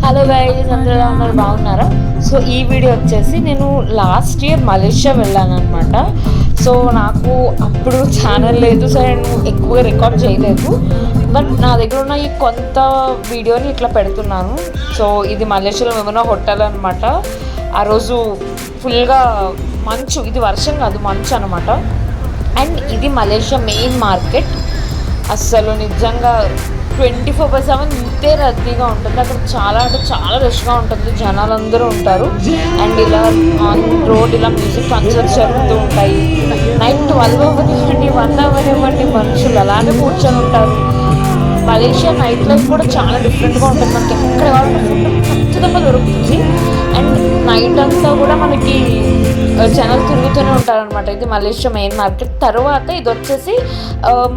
Hello guys, అందరూ ఎలా ఉన్నారు? బాగున్నారా? సో ఈ వీడియో వచ్చేసి నేను లాస్ట్ ఇయర్ మలేషియా వెళ్ళాను అనమాట. సో నాకు అప్పుడు ఛానల్ లేదు, సో నేను ఎక్కువగా రికార్డ్ చేయలేదు. బట్ నా దగ్గర ఉన్న ఈ కొంత వీడియోని ఇట్లా పెడుతున్నాను. సో ఇది మలేషియాలో ఏమైనా హోటల్ అనమాట. ఆ రోజు ఫుల్గా మంచు, ఇది వర్షం కాదు మంచు అనమాట. అండ్ ఇది మలేషియా మెయిన్ మార్కెట్. అస్సలు నిజంగా 24/7 ఇంతే రద్దీగా ఉంటుంది. అక్కడ చాలా అంటే చాలా రష్గా ఉంటుంది, జనాలు అందరూ ఉంటారు. అండ్ ఇలా ఆన్ రోడ్ ఇలా మ్యూజిక్ కన్సర్ట్స్ జరుగుతూ ఉంటాయి. నైట్ 12 అవ్వనివ్వండి, 1 అవ్వనివ్వండి, మనుషులు అలానే కూర్చొని ఉంటారు. మలేషియా నైట్ లైఫ్ కూడా చాలా డిఫరెంట్గా ఉంటుంది. మనకి ఎక్కడ కావాలంటే ఫుడ్ ఖచ్చితంగా దొరుకుతుంది. అండ్ నైట్ అంతా కూడా మనకి జనాలు తిరుగుతూనే ఉంటారనమాట. ఇది మలేషియా మెయిన్ మార్కెట్. తర్వాత ఇది వచ్చేసి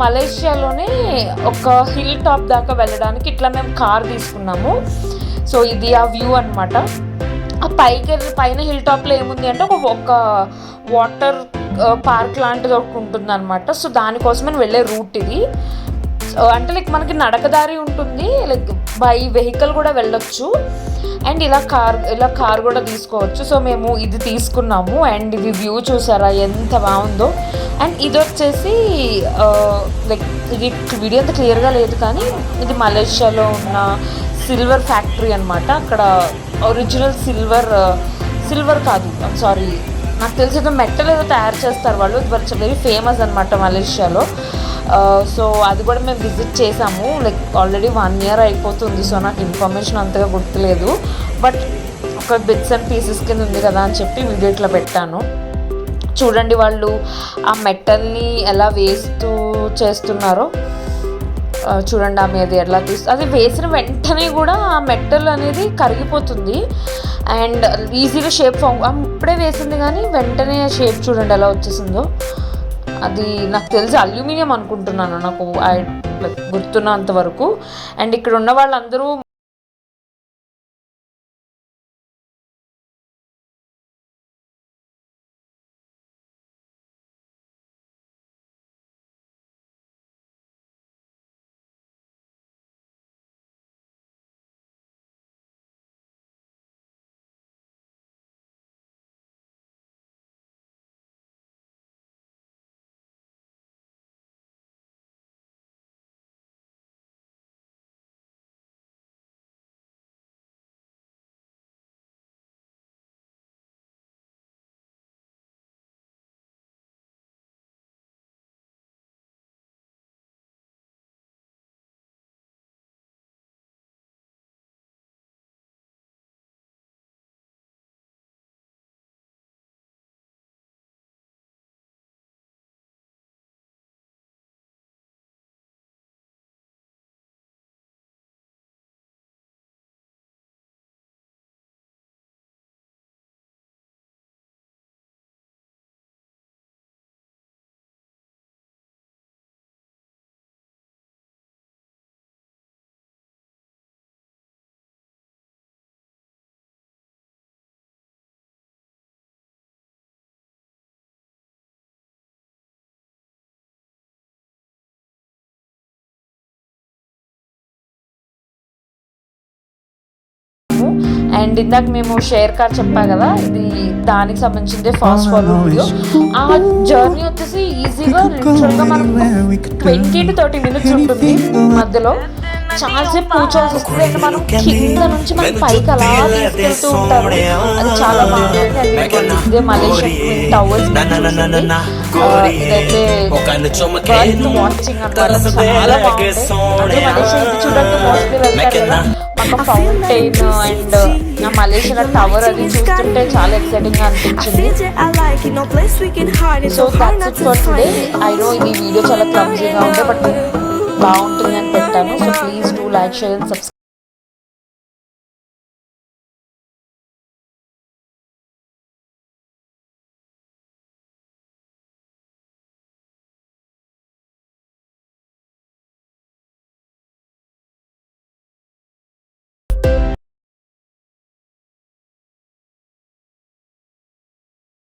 మలేషియాలోనే ఒక హిల్ టాప్ దాకా వెళ్ళడానికి ఇట్లా మేము కార్ తీసుకున్నాము. సో ఇది ఆ వ్యూ అనమాట. ఆ పైన హిల్ టాప్లో ఏముంది అంటే ఒక వాటర్ పార్క్ లాంటిది ఒకటి ఉంటుంది అనమాట. సో దానికోసమని వెళ్ళే రూట్ ఇది. అంటే లైక్ మనకి నడకదారి ఉంటుంది, లైక్ బై వెహికల్ కూడా వెళ్ళొచ్చు. అండ్ ఇలా కార్ కూడా తీసుకోవచ్చు. సో మేము ఇది తీసుకున్నాము. అండ్ ఇది వ్యూ చూసారా ఎంత బాగుందో. అండ్ ఇది వచ్చేసి లైక్ ఇది వీడియో అంత క్లియర్గా లేదు, కానీ ఇది మలేషియాలో ఉన్న సిల్వర్ ఫ్యాక్టరీ అనమాట. అక్కడ ఒరిజినల్ సిల్వర్ కాదు, సారీ, నాకు తెలిసి మెటల్ ఏదో తయారు చేస్తారు వాళ్ళు. ఇది వెరీ ఫేమస్ అనమాట మలేషియాలో. సో అది కూడా మేము విజిట్ చేసాము. లైక్ ఆల్రెడీ 1 year అయిపోతుంది. సో నాకు ఇన్ఫర్మేషన్ అంతగా గుర్తులేదు, బట్ ఒక బిట్స్ అండ్ పీసెస్ కింద ఉంది కదా అని చెప్పి వీడియో ఇట్లా పెట్టాను. చూడండి వాళ్ళు ఆ మెటల్ని ఎలా వేస్తూ చేస్తున్నారో చూడండి. ఆ మీద ఎలా అది వేసిన వెంటనే కూడా ఆ మెటల్ అనేది కరిగిపోతుంది. అండ్ ఈజీగా షేప్ ఇప్పుడే వేసింది కానీ వెంటనే షేప్ చూడండి ఎలా వచ్చేసిందో. అది నాకు తెలిసి అల్యూమినియం అనుకుంటున్నాను, నాకు గుర్తున్నంత వరకు. అండ్ ఇక్కడ ఉన్న వాళ్ళందరూ అండ్ ఇందాక మేము షేర్ కార్ చెప్పా కదా, ఇది దానికి సంబంధించిందే ఫాస్ట్ ఫార్వర్డ్ వీడియో. ఆ జర్నీ వచ్చేసి ఈజీగా లిటరల్గా మనం 20 to 30 minutes ఉంటుంది. మధ్యలో చాలాసేపు కూర్చోవాల్సి వస్తుంది. అండ్ మనం కింద నుంచి మనం పైకి అలా తీసుకెళ్తూ ఉంటారు. అది చాలా బాగుంటుంది. అండ్ ఇదే మలేషియన్ టవర్స్ ఇదైతే బర్డ్ వాచింగ్ అనమాట. చాలా బాగుంది. అంటే మలేషియా ఇది చూడడానికి మోస్ట్లీ వెళ్తారు కదా, మాకు ఫౌంటైన్ అండ్ నా మలేషియా టవర్ అది చూస్తుంటే చాలా ఎక్సైటింగ్ గా అనిపించింది. So that's it for today. I know ఈ వీడియో చాలా క్లమ్జీగా ఉండే, బట్ బాగుంటుంది అని పెట్టాను. So please do like, share and subscribe.